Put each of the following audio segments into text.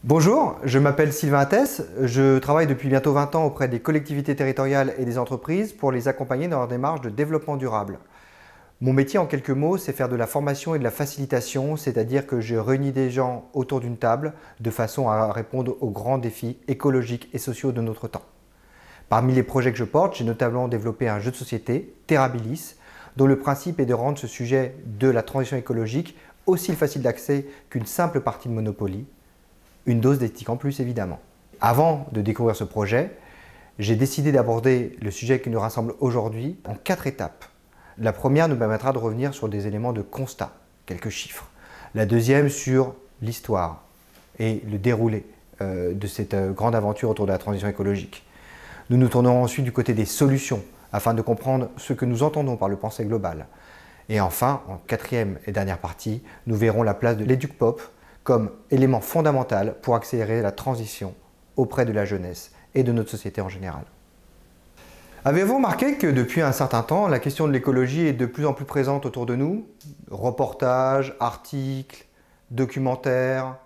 Bonjour, je m'appelle Sylvain Attès, je travaille depuis bientôt 20 ans auprès des collectivités territoriales et des entreprises pour les accompagner dans leur démarche de développement durable. Mon métier en quelques mots, c'est faire de la formation et de la facilitation, c'est-à-dire que je réunis des gens autour d'une table de façon à répondre aux grands défis écologiques et sociaux de notre temps. Parmi les projets que je porte, j'ai notamment développé un jeu de société, Terrabilis, dont le principe est de rendre ce sujet de la transition écologique aussi facile d'accès qu'une simple partie de Monopoly. Une dose d'éthique en plus, évidemment. Avant de découvrir ce projet, j'ai décidé d'aborder le sujet qui nous rassemble aujourd'hui en 4 étapes. La première nous permettra de revenir sur des éléments de constat, quelques chiffres. La deuxième sur l'histoire et le déroulé de cette grande aventure autour de la transition écologique. Nous nous tournerons ensuite du côté des solutions, afin de comprendre ce que nous entendons par le pensée global. Et enfin, en 4e et dernière partie, nous verrons la place de l'EducPop comme élément fondamental pour accélérer la transition auprès de la jeunesse et de notre société en général. Avez-vous remarqué que depuis un certain temps, la question de l'écologie est de plus en plus présente autour de nous? Reportages, articles, documentaires,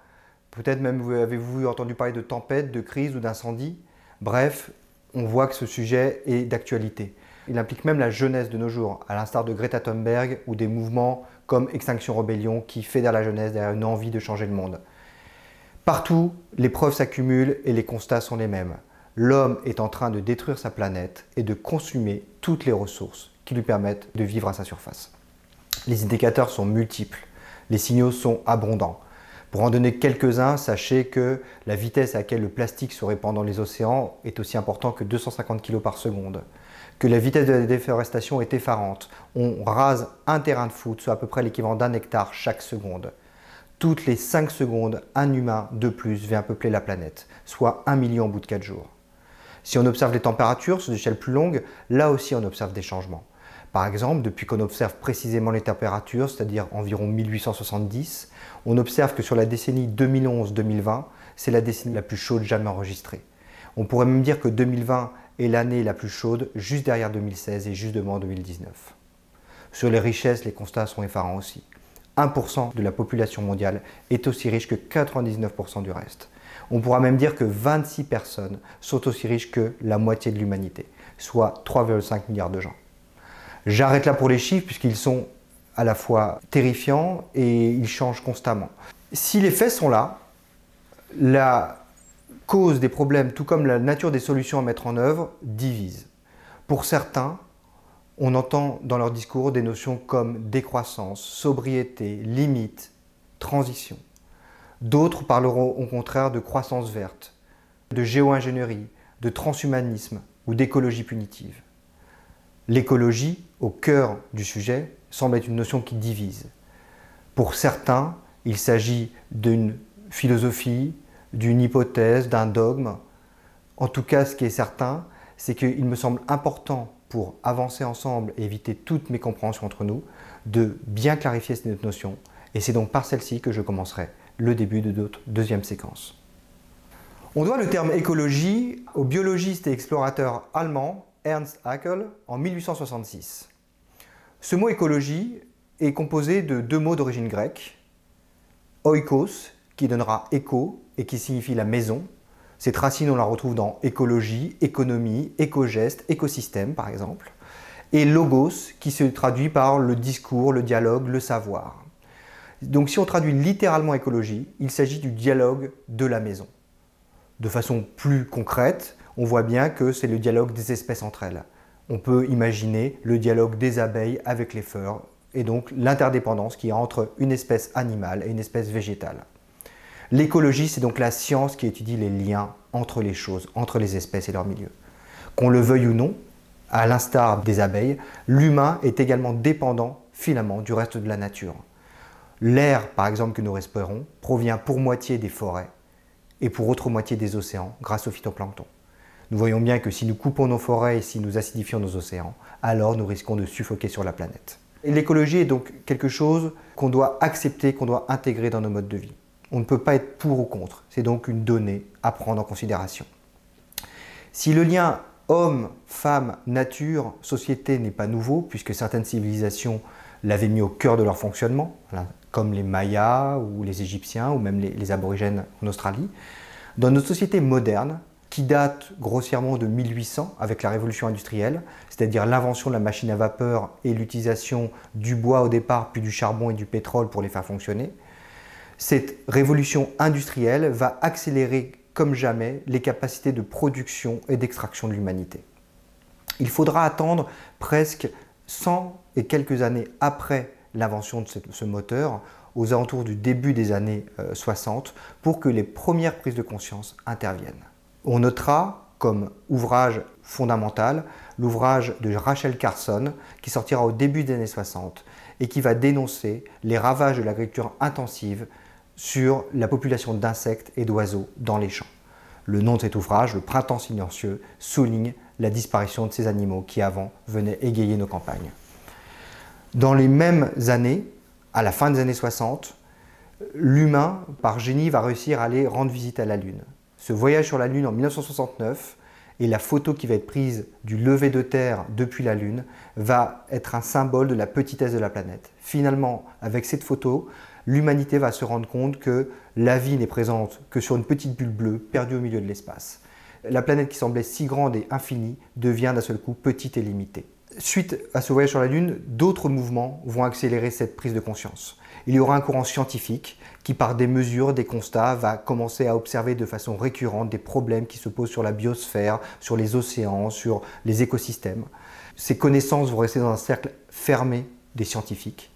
peut-être même avez-vous entendu parler de tempêtes, de crises ou d'incendies. Bref, on voit que ce sujet est d'actualité. Il implique même la jeunesse de nos jours, à l'instar de Greta Thunberg ou des mouvements comme Extinction Rebellion qui fédèrent la jeunesse derrière une envie de changer le monde. Partout, les preuves s'accumulent et les constats sont les mêmes. L'homme est en train de détruire sa planète et de consumer toutes les ressources qui lui permettent de vivre à sa surface. Les indicateurs sont multiples, les signaux sont abondants. Pour en donner quelques-uns, sachez que la vitesse à laquelle le plastique se répand dans les océans est aussi importante que 250 kg par seconde. Que la vitesse de la déforestation est effarante. On rase un terrain de foot, soit à peu près l'équivalent d'1 hectare chaque seconde. Toutes les 5 secondes, un humain de plus vient peupler la planète, soit 1 million au bout de 4 jours. Si on observe les températures sur des échelles plus longues, là aussi on observe des changements. Par exemple, depuis qu'on observe précisément les températures, c'est-à-dire environ 1870, on observe que sur la décennie 2011-2020, c'est la décennie la plus chaude jamais enregistrée. On pourrait même dire que 2020 est l'année la plus chaude, juste derrière 2016 et juste devant 2019. Sur les richesses, les constats sont effarants aussi. 1% de la population mondiale est aussi riche que 99% du reste. On pourra même dire que 26 personnes sont aussi riches que la moitié de l'humanité, soit 3,5 milliards de gens. J'arrête là pour les chiffres puisqu'ils sont à la fois terrifiants et ils changent constamment. Si les faits sont là, la cause des problèmes, tout comme la nature des solutions à mettre en œuvre, divise. Pour certains, on entend dans leur discours des notions comme décroissance, sobriété, limite, transition. D'autres parleront au contraire de croissance verte, de géo-ingénierie, de transhumanisme ou d'écologie punitive. L'écologie, au cœur du sujet, semble être une notion qui divise. Pour certains, il s'agit d'une philosophie, d'une hypothèse, d'un dogme. En tout cas, ce qui est certain, c'est qu'il me semble important pour avancer ensemble et éviter toute mécompréhension entre nous, de bien clarifier cette notion. Et c'est donc par celle-ci que je commencerai le début de notre deuxième séquence. On doit le terme écologie au biologiste et explorateur allemand Ernst Haeckel en 1866. Ce mot écologie est composé de 2 mots d'origine grecque, oikos, qui donnera éco et qui signifie la maison. Cette racine, on la retrouve dans écologie, économie, éco-geste, écosystème par exemple. Et logos, qui se traduit par le discours, le dialogue, le savoir. Donc si on traduit littéralement écologie, il s'agit du dialogue de la maison. De façon plus concrète, on voit bien que c'est le dialogue des espèces entre elles. On peut imaginer le dialogue des abeilles avec les fleurs et donc l'interdépendance qu'il y a entre une espèce animale et une espèce végétale. L'écologie, c'est donc la science qui étudie les liens entre les choses, entre les espèces et leur milieu. Qu'on le veuille ou non, à l'instar des abeilles, l'humain est également dépendant finalement du reste de la nature. L'air, par exemple, que nous respirons provient pour moitié des forêts et pour autre moitié des océans grâce au phytoplancton. Nous voyons bien que si nous coupons nos forêts et si nous acidifions nos océans, alors nous risquons de suffoquer sur la planète. L'écologie est donc quelque chose qu'on doit accepter, qu'on doit intégrer dans nos modes de vie. On ne peut pas être pour ou contre, c'est donc une donnée à prendre en considération. Si le lien homme, femme, nature, société n'est pas nouveau, puisque certaines civilisations l'avaient mis au cœur de leur fonctionnement, comme les Mayas ou les Égyptiens ou même les aborigènes en Australie. Dans notre société moderne, qui date grossièrement de 1800 avec la révolution industrielle, c'est-à-dire l'invention de la machine à vapeur et l'utilisation du bois au départ, puis du charbon et du pétrole pour les faire fonctionner, cette révolution industrielle va accélérer comme jamais les capacités de production et d'extraction de l'humanité. Il faudra attendre presque 100 et quelques années après l'invention de ce moteur, aux alentours du début des années 60, pour que les premières prises de conscience interviennent. On notera comme ouvrage fondamental l'ouvrage de Rachel Carson qui sortira au début des années 60 et qui va dénoncer les ravages de l'agriculture intensive sur la population d'insectes et d'oiseaux dans les champs. Le nom de cet ouvrage, Le Printemps silencieux, souligne la disparition de ces animaux qui avant venaient égayer nos campagnes. Dans les mêmes années, à la fin des années 60, l'humain, par génie, va réussir à aller rendre visite à la Lune. Ce voyage sur la Lune en 1969 et la photo qui va être prise du lever de terre depuis la Lune va être un symbole de la petitesse de la planète. Finalement, avec cette photo, l'humanité va se rendre compte que la vie n'est présente que sur une petite bulle bleue perdue au milieu de l'espace. La planète qui semblait si grande et infinie devient d'un seul coup petite et limitée. Suite à ce voyage sur la Lune, d'autres mouvements vont accélérer cette prise de conscience. Il y aura un courant scientifique qui, par des mesures, des constats, va commencer à observer de façon récurrente des problèmes qui se posent sur la biosphère, sur les océans, sur les écosystèmes. Ces connaissances vont rester dans un cercle fermé des scientifiques.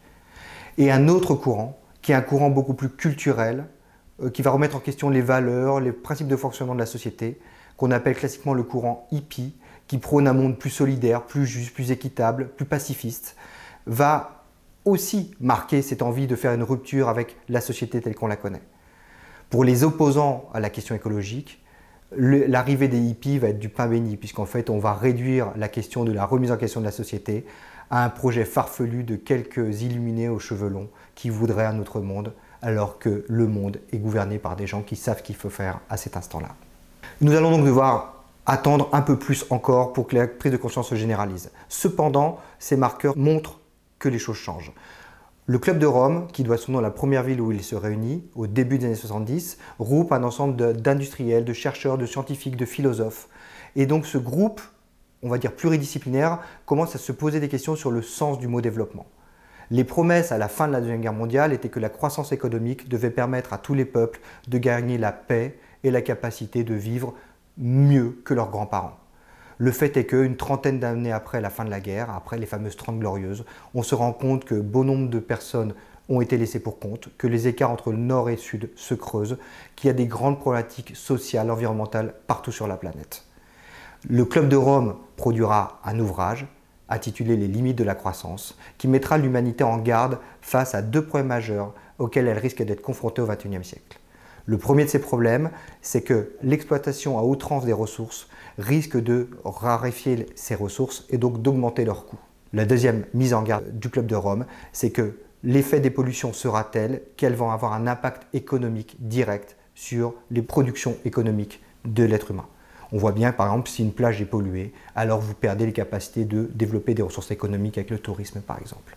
Et un autre courant, qui est un courant beaucoup plus culturel, qui va remettre en question les valeurs, les principes de fonctionnement de la société, qu'on appelle classiquement le courant hippie, qui prône un monde plus solidaire, plus juste, plus équitable, plus pacifiste, va aussi marquer cette envie de faire une rupture avec la société telle qu'on la connaît. Pour les opposants à la question écologique, l'arrivée des hippies va être du pain béni, puisqu'en fait on va réduire la question de la remise en question de la société à un projet farfelu de quelques illuminés aux cheveux longs qui voudraient un autre monde, alors que le monde est gouverné par des gens qui savent ce qu'il faut faire à cet instant-là. Nous allons donc devoir attendre un peu plus encore pour que la prise de conscience se généralise. Cependant, ces marqueurs montrent que les choses changent. Le Club de Rome, qui doit son nom à la première ville où il se réunit, au début des années 70, regroupe un ensemble d'industriels, de chercheurs, de scientifiques, de philosophes. Et donc ce groupe, on va dire pluridisciplinaire, commence à se poser des questions sur le sens du mot développement. Les promesses à la fin de la Deuxième Guerre mondiale étaient que la croissance économique devait permettre à tous les peuples de gagner la paix et la capacité de vivre mieux que leurs grands-parents. Le fait est qu'une trentaine d'années après la fin de la guerre, après les fameuses 30 glorieuses, on se rend compte que bon nombre de personnes ont été laissées pour compte, que les écarts entre le nord et le sud se creusent, qu'il y a des grandes problématiques sociales, environnementales partout sur la planète. Le Club de Rome produira un ouvrage intitulé « Les limites de la croissance » qui mettra l'humanité en garde face à deux problèmes majeurs auxquels elle risque d'être confrontée au XXIe siècle. Le premier de ces problèmes, c'est que l'exploitation à outrance des ressources risque de raréfier ces ressources et donc d'augmenter leurs coûts. La deuxième mise en garde du Club de Rome, c'est que l'effet des pollutions sera tel qu'elles vont avoir un impact économique direct sur les productions économiques de l'être humain. On voit bien, par exemple, si une plage est polluée, alors vous perdez les capacités de développer des ressources économiques avec le tourisme, par exemple.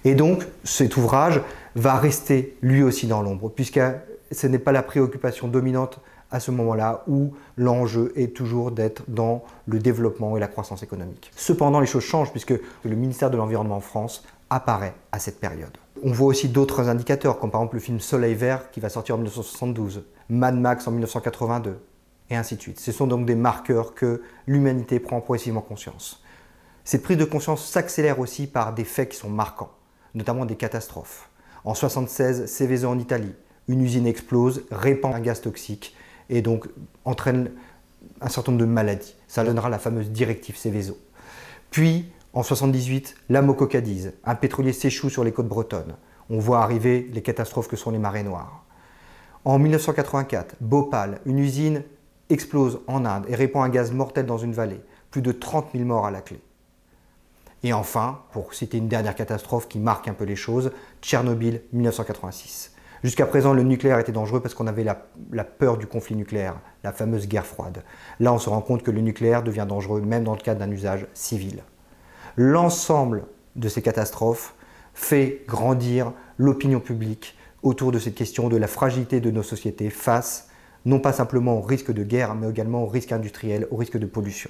Et donc, cet ouvrage va rester lui aussi dans l'ombre, puisque ce n'est pas la préoccupation dominante à ce moment-là où l'enjeu est toujours d'être dans le développement et la croissance économique. Cependant, les choses changent puisque le ministère de l'Environnement en France apparaît à cette période. On voit aussi d'autres indicateurs, comme par exemple le film Soleil Vert qui va sortir en 1972, Mad Max en 1982, et ainsi de suite. Ce sont donc des marqueurs que l'humanité prend progressivement conscience. Cette prise de conscience s'accélère aussi par des faits qui sont marquants, notamment des catastrophes. En 1976, Seveso en Italie, une usine explose, répand un gaz toxique et donc entraîne un certain nombre de maladies. Ça donnera la fameuse directive Seveso. Puis, en 1978, la Moco Cadiz, un pétrolier s'échoue sur les côtes bretonnes. On voit arriver les catastrophes que sont les marées noires. En 1984, Bhopal, une usine explose en Inde et répand un gaz mortel dans une vallée. Plus de 30 000 morts à la clé. Et enfin, pour citer une dernière catastrophe qui marque un peu les choses, Tchernobyl, 1986. Jusqu'à présent, le nucléaire était dangereux parce qu'on avait la peur du conflit nucléaire, la fameuse guerre froide. Là, on se rend compte que le nucléaire devient dangereux même dans le cadre d'un usage civil. L'ensemble de ces catastrophes fait grandir l'opinion publique autour de cette question de la fragilité de nos sociétés face non pas simplement au risque de guerre, mais également au risque industriel, au risque de pollution.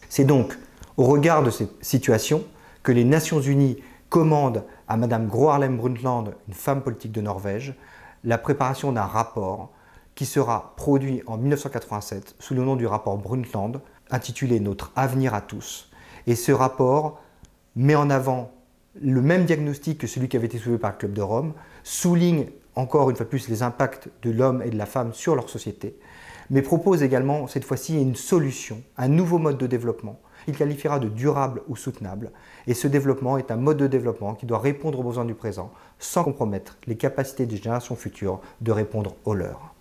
C'est donc au regard de cette situation que les Nations Unies commandent à Mme Gro Harlem Brundtland, une femme politique de Norvège, la préparation d'un rapport qui sera produit en 1987 sous le nom du rapport Brundtland, intitulé « Notre avenir à tous ». Et ce rapport met en avant le même diagnostic que celui qui avait été soulevé par le Club de Rome, souligne encore une fois de plus les impacts de l'homme et de la femme sur leur société, mais propose également cette fois-ci une solution, un nouveau mode de développement. Il qualifiera de durable ou soutenable, et ce développement est un mode de développement qui doit répondre aux besoins du présent sans compromettre les capacités des générations futures de répondre aux leurs.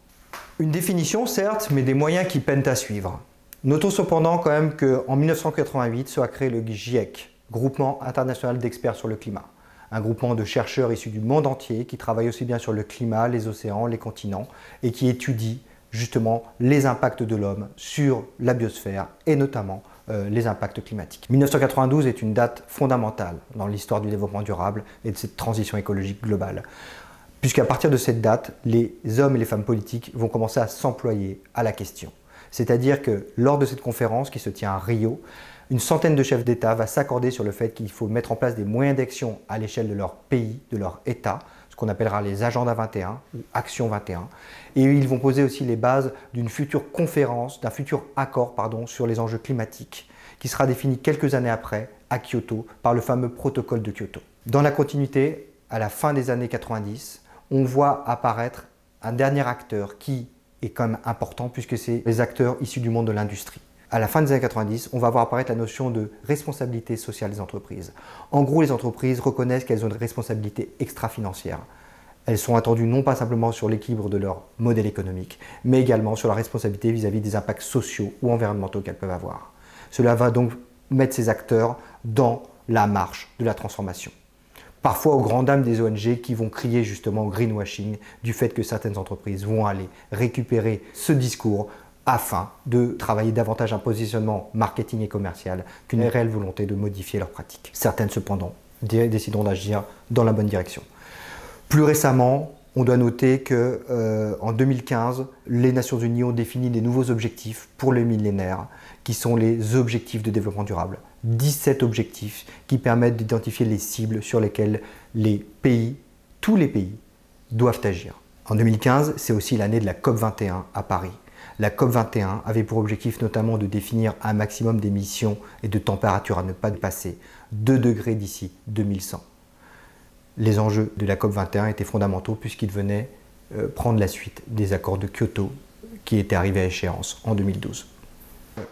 Une définition certes, mais des moyens qui peinent à suivre. Notons cependant quand même qu'en 1988 sera créé le GIEC, Groupement international d'experts sur le climat, un groupement de chercheurs issus du monde entier qui travaille aussi bien sur le climat, les océans, les continents et qui étudie justement les impacts de l'homme sur la biosphère et notamment les impacts climatiques. 1992 est une date fondamentale dans l'histoire du développement durable et de cette transition écologique globale, puisqu'à partir de cette date, les hommes et les femmes politiques vont commencer à s'employer à la question. C'est-à-dire que lors de cette conférence qui se tient à Rio, une centaine de chefs d'État va s'accorder sur le fait qu'il faut mettre en place des moyens d'action à l'échelle de leur pays, de leur État, ce qu'on appellera les agendas 21 ou Action 21. Et ils vont poser aussi les bases d'une future conférence, d'un futur accord sur les enjeux climatiques, qui sera défini quelques années après à Kyoto par le fameux protocole de Kyoto. Dans la continuité, à la fin des années 90, on voit apparaître un dernier acteur qui est quand même important puisque c'est les acteurs issus du monde de l'industrie. À la fin des années 90, on va voir apparaître la notion de responsabilité sociale des entreprises. En gros, les entreprises reconnaissent qu'elles ont une responsabilité extra-financière. Elles sont attendues non pas simplement sur l'équilibre de leur modèle économique, mais également sur la responsabilité vis-à-vis des impacts sociaux ou environnementaux qu'elles peuvent avoir. Cela va donc mettre ces acteurs dans la marche de la transformation. Parfois aux grandes dames des ONG qui vont crier justement au greenwashing du fait que certaines entreprises vont aller récupérer ce discours afin de travailler davantage un positionnement marketing et commercial qu'une réelle volonté de modifier leurs pratiques. Certaines cependant décideront d'agir dans la bonne direction. Plus récemment, on doit noter qu'en 2015, les Nations Unies ont défini des nouveaux objectifs pour le millénaire qui sont les objectifs de développement durable. 17 objectifs qui permettent d'identifier les cibles sur lesquelles les pays, tous les pays, doivent agir. En 2015, c'est aussi l'année de la COP21 à Paris. La COP21 avait pour objectif notamment de définir un maximum d'émissions et de température à ne pas dépasser 2 degrés d'ici 2100. Les enjeux de la COP21 étaient fondamentaux puisqu'ils venaient prendre la suite des accords de Kyoto qui étaient arrivés à échéance en 2012.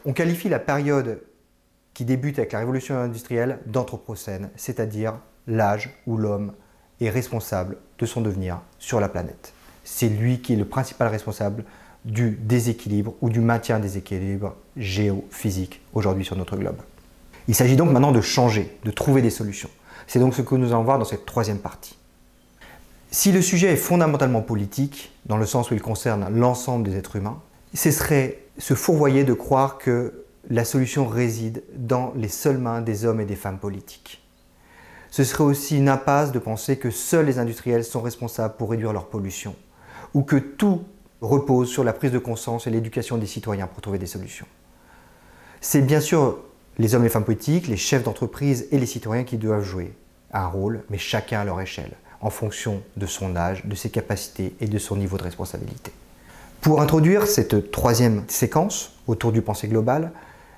On qualifie la période qui débute avec la révolution industrielle d'anthropocène, c'est-à-dire l'âge où l'homme est responsable de son devenir sur la planète. C'est lui qui est le principal responsable du déséquilibre ou du maintien des équilibres géophysiques aujourd'hui sur notre globe. Il s'agit donc maintenant de changer, de trouver des solutions. C'est donc ce que nous allons voir dans cette troisième partie. Si le sujet est fondamentalement politique, dans le sens où il concerne l'ensemble des êtres humains, ce serait se fourvoyer de croire que la solution réside dans les seules mains des hommes et des femmes politiques. Ce serait aussi une impasse de penser que seuls les industriels sont responsables pour réduire leur pollution, ou que tout repose sur la prise de conscience et l'éducation des citoyens pour trouver des solutions. C'est bien sûr les hommes et les femmes politiques, les chefs d'entreprise et les citoyens qui doivent jouer un rôle, mais chacun à leur échelle, en fonction de son âge, de ses capacités et de son niveau de responsabilité. Pour introduire cette troisième séquence autour du pensée global,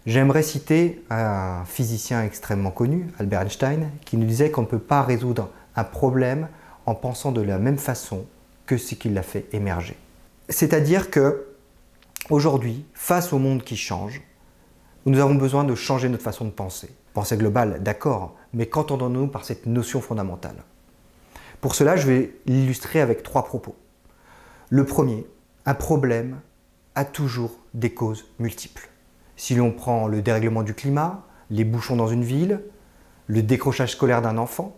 j'aimerais citer un physicien extrêmement connu, Albert Einstein, qui nous disait qu'on ne peut pas résoudre un problème en pensant de la même façon que ce qui l'a fait émerger. C'est-à-dire que aujourd'hui, face au monde qui change, nous avons besoin de changer notre façon de penser. Pensée globale, d'accord, mais qu'entendons-nous par cette notion fondamentale? Pour cela, je vais l'illustrer avec 3 propos. Le premier, un problème a toujours des causes multiples. Si l'on prend le dérèglement du climat, les bouchons dans une ville, le décrochage scolaire d'un enfant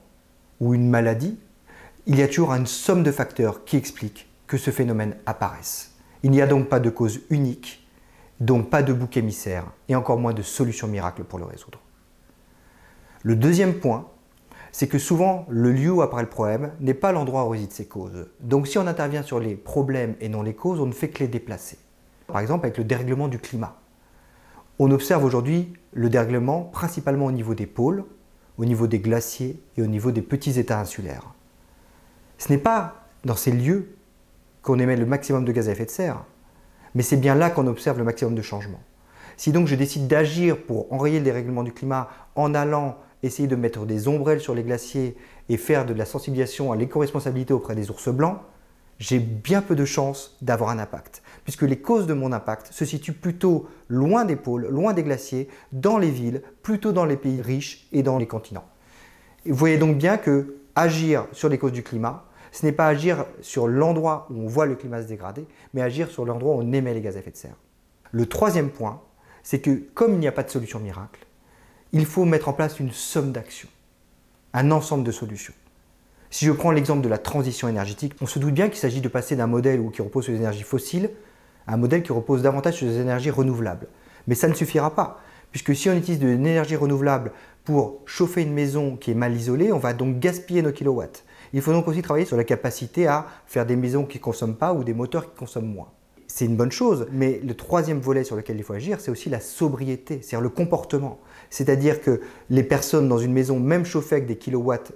ou une maladie, il y a toujours une somme de facteurs qui expliquent que ce phénomène apparaisse. Il n'y a donc pas de cause unique, donc pas de bouc émissaire et encore moins de solution miracle pour le résoudre. Le deuxième point, c'est que souvent, le lieu où apparaît le problème n'est pas l'endroit où résident ses causes. Donc si on intervient sur les problèmes et non les causes, on ne fait que les déplacer. Par exemple, avec le dérèglement du climat. On observe aujourd'hui le dérèglement principalement au niveau des pôles, au niveau des glaciers et au niveau des petits États insulaires. Ce n'est pas dans ces lieux qu'on émet le maximum de gaz à effet de serre, mais c'est bien là qu'on observe le maximum de changements. Si donc je décide d'agir pour enrayer le dérèglement du climat en allant essayer de mettre des ombrelles sur les glaciers et faire de la sensibilisation à l'éco-responsabilité auprès des ours blancs, j'ai bien peu de chances d'avoir un impact, puisque les causes de mon impact se situent plutôt loin des pôles, loin des glaciers, dans les villes, plutôt dans les pays riches et dans les continents. Et vous voyez donc bien que agir sur les causes du climat, ce n'est pas agir sur l'endroit où on voit le climat se dégrader, mais agir sur l'endroit où on émet les gaz à effet de serre. Le troisième point, c'est que comme il n'y a pas de solution miracle, il faut mettre en place une somme d'actions, un ensemble de solutions. Si je prends l'exemple de la transition énergétique, on se doute bien qu'il s'agit de passer d'un modèle qui repose sur les énergies fossiles à un modèle qui repose davantage sur les énergies renouvelables. Mais ça ne suffira pas, puisque si on utilise de l'énergie renouvelable pour chauffer une maison qui est mal isolée, on va donc gaspiller nos kilowatts. Il faut donc aussi travailler sur la capacité à faire des maisons qui ne consomment pas ou des moteurs qui consomment moins. C'est une bonne chose, mais le troisième volet sur lequel il faut agir, c'est aussi la sobriété, c'est-à-dire le comportement. C'est-à-dire que les personnes dans une maison, même chauffée avec des kilowatts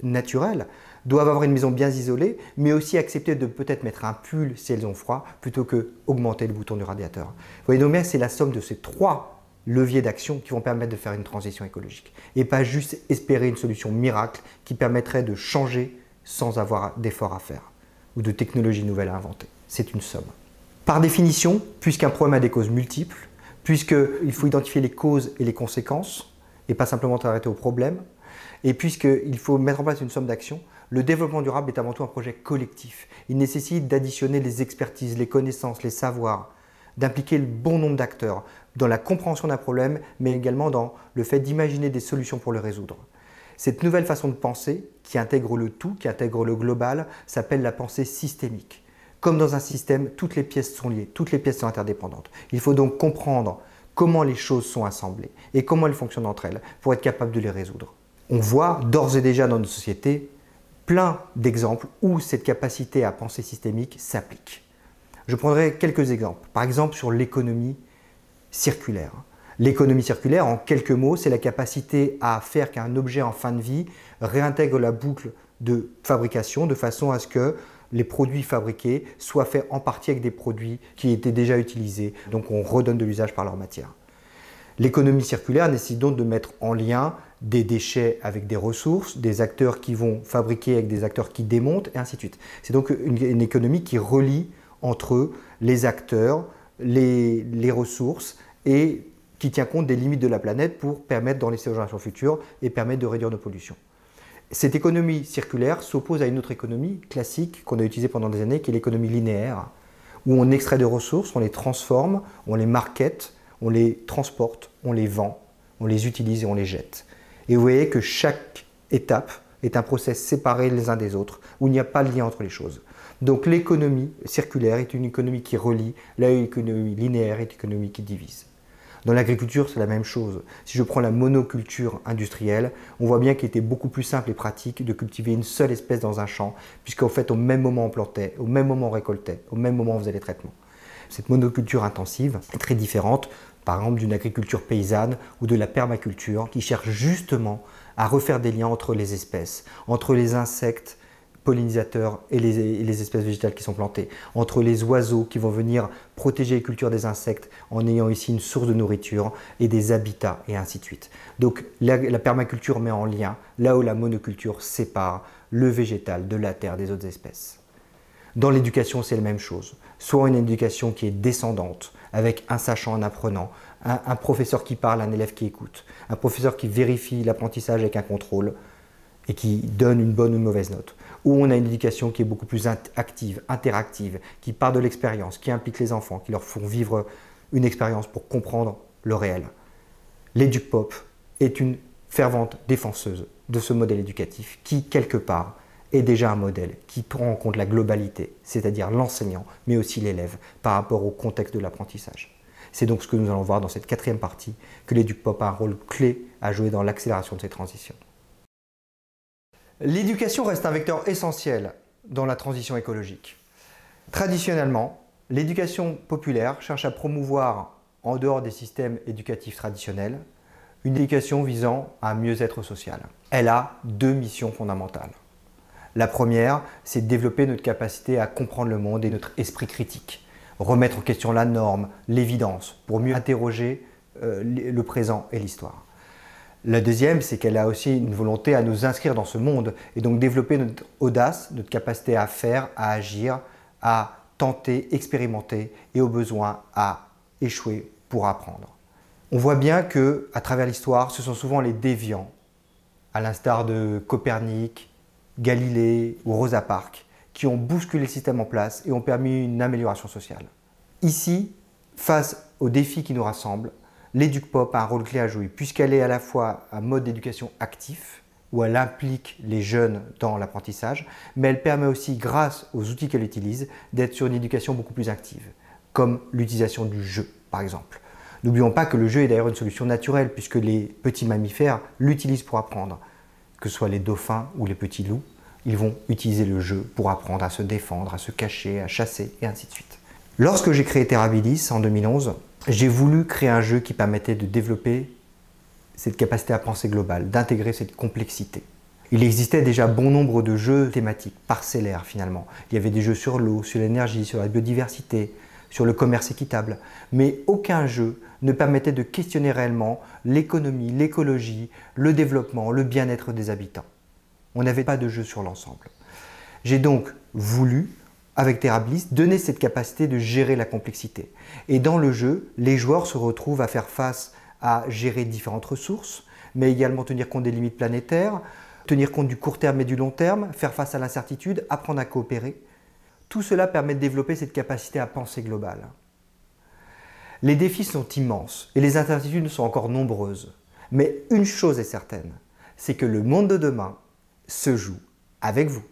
naturels, doivent avoir une maison bien isolée, mais aussi accepter de peut-être mettre un pull si elles ont froid, plutôt que augmenter le bouton du radiateur. Vous voyez donc bien, c'est la somme de ces trois leviers d'action qui vont permettre de faire une transition écologique. Et pas juste espérer une solution miracle qui permettrait de changer sans avoir d'efforts à faire ou de technologies nouvelles à inventer. C'est une somme. Par définition, puisqu'un problème a des causes multiples, puisqu'il faut identifier les causes et les conséquences, et pas simplement s'arrêter au problème, et puisqu'il faut mettre en place une somme d'actions, le développement durable est avant tout un projet collectif. Il nécessite d'additionner les expertises, les connaissances, les savoirs, d'impliquer le bon nombre d'acteurs dans la compréhension d'un problème, mais également dans le fait d'imaginer des solutions pour le résoudre. Cette nouvelle façon de penser, qui intègre le tout, qui intègre le global, s'appelle la pensée systémique. Comme dans un système, toutes les pièces sont liées, toutes les pièces sont interdépendantes. Il faut donc comprendre comment les choses sont assemblées et comment elles fonctionnent entre elles pour être capable de les résoudre. On voit d'ores et déjà dans nos sociétés plein d'exemples où cette capacité à penser systémique s'applique. Je prendrai quelques exemples. Par exemple, sur l'économie circulaire. L'économie circulaire, en quelques mots, c'est la capacité à faire qu'un objet en fin de vie réintègre la boucle de fabrication de façon à ce que les produits fabriqués soient faits en partie avec des produits qui étaient déjà utilisés. Donc on redonne de l'usage par leur matière. L'économie circulaire nécessite donc de mettre en lien des déchets avec des ressources, des acteurs qui vont fabriquer avec des acteurs qui démontent, et ainsi de suite. C'est donc une économie qui relie entre eux les acteurs, les ressources et qui tient compte des limites de la planète pour permettre dans les générations futures et permettre de réduire nos pollutions. Cette économie circulaire s'oppose à une autre économie classique qu'on a utilisée pendant des années, qui est l'économie linéaire, où on extrait des ressources, on les transforme, on les market, on les transporte, on les vend, on les utilise et on les jette. Et vous voyez que chaque étape est un process séparé les uns des autres, où il n'y a pas de lien entre les choses. Donc l'économie circulaire est une économie qui relie, là où l'économie linéaire est une économie qui divise. Dans l'agriculture, c'est la même chose. Si je prends la monoculture industrielle, on voit bien qu'il était beaucoup plus simple et pratique de cultiver une seule espèce dans un champ, puisqu'en fait, au même moment on plantait, au même moment on récoltait, au même moment on faisait les traitements. Cette monoculture intensive est très différente, par exemple, d'une agriculture paysanne ou de la permaculture, qui cherche justement à refaire des liens entre les espèces, entre les insectes pollinisateurs et les espèces végétales qui sont plantées, entre les oiseaux qui vont venir protéger les cultures des insectes en ayant ici une source de nourriture et des habitats et ainsi de suite. Donc la permaculture met en lien là où la monoculture sépare le végétal de la terre des autres espèces. Dans l'éducation, c'est la même chose. Soit une éducation qui est descendante, avec un sachant, un apprenant, un professeur qui parle, un élève qui écoute, un professeur qui vérifie l'apprentissage avec un contrôle et qui donne une bonne ou une mauvaise note. Ou on a une éducation qui est beaucoup plus active, interactive, qui part de l'expérience, qui implique les enfants, qui leur font vivre une expérience pour comprendre le réel. L'EducPop est une fervente défenseuse de ce modèle éducatif qui, quelque part, est déjà un modèle qui prend en compte la globalité, c'est-à-dire l'enseignant, mais aussi l'élève, par rapport au contexte de l'apprentissage. C'est donc ce que nous allons voir dans cette quatrième partie, que l'EducPop a un rôle clé à jouer dans l'accélération de ces transitions. L'éducation reste un vecteur essentiel dans la transition écologique. Traditionnellement, l'éducation populaire cherche à promouvoir, en dehors des systèmes éducatifs traditionnels, une éducation visant à un mieux-être social. Elle a deux missions fondamentales. La première, c'est de développer notre capacité à comprendre le monde et notre esprit critique, remettre en question la norme, l'évidence, pour mieux interroger le présent et l'histoire. La deuxième, c'est qu'elle a aussi une volonté à nous inscrire dans ce monde et donc développer notre audace, notre capacité à faire, à agir, à tenter, expérimenter et au besoin à échouer pour apprendre. On voit bien qu'à travers l'histoire, ce sont souvent les déviants, à l'instar de Copernic, Galilée ou Rosa Parks, qui ont bousculé le système en place et ont permis une amélioration sociale. Ici, face aux défis qui nous rassemblent, l'EducPop a un rôle clé à jouer, puisqu'elle est à la fois un mode d'éducation actif, où elle implique les jeunes dans l'apprentissage, mais elle permet aussi, grâce aux outils qu'elle utilise, d'être sur une éducation beaucoup plus active, comme l'utilisation du jeu, par exemple. N'oublions pas que le jeu est d'ailleurs une solution naturelle, puisque les petits mammifères l'utilisent pour apprendre. Que ce soit les dauphins ou les petits loups, ils vont utiliser le jeu pour apprendre à se défendre, à se cacher, à chasser, et ainsi de suite. Lorsque j'ai créé Terrabilis en 2011, j'ai voulu créer un jeu qui permettait de développer cette capacité à penser globale, d'intégrer cette complexité. Il existait déjà bon nombre de jeux thématiques, parcellaires finalement. Il y avait des jeux sur l'eau, sur l'énergie, sur la biodiversité, sur le commerce équitable, mais aucun jeu ne permettait de questionner réellement l'économie, l'écologie, le développement, le bien-être des habitants. On n'avait pas de jeu sur l'ensemble. J'ai donc voulu, avec Terrabilis, donner cette capacité de gérer la complexité. Et dans le jeu, les joueurs se retrouvent à faire face à gérer différentes ressources, mais également tenir compte des limites planétaires, tenir compte du court terme et du long terme, faire face à l'incertitude, apprendre à coopérer. Tout cela permet de développer cette capacité à penser globale. Les défis sont immenses et les incertitudes sont encore nombreuses. Mais une chose est certaine, c'est que le monde de demain se joue avec vous.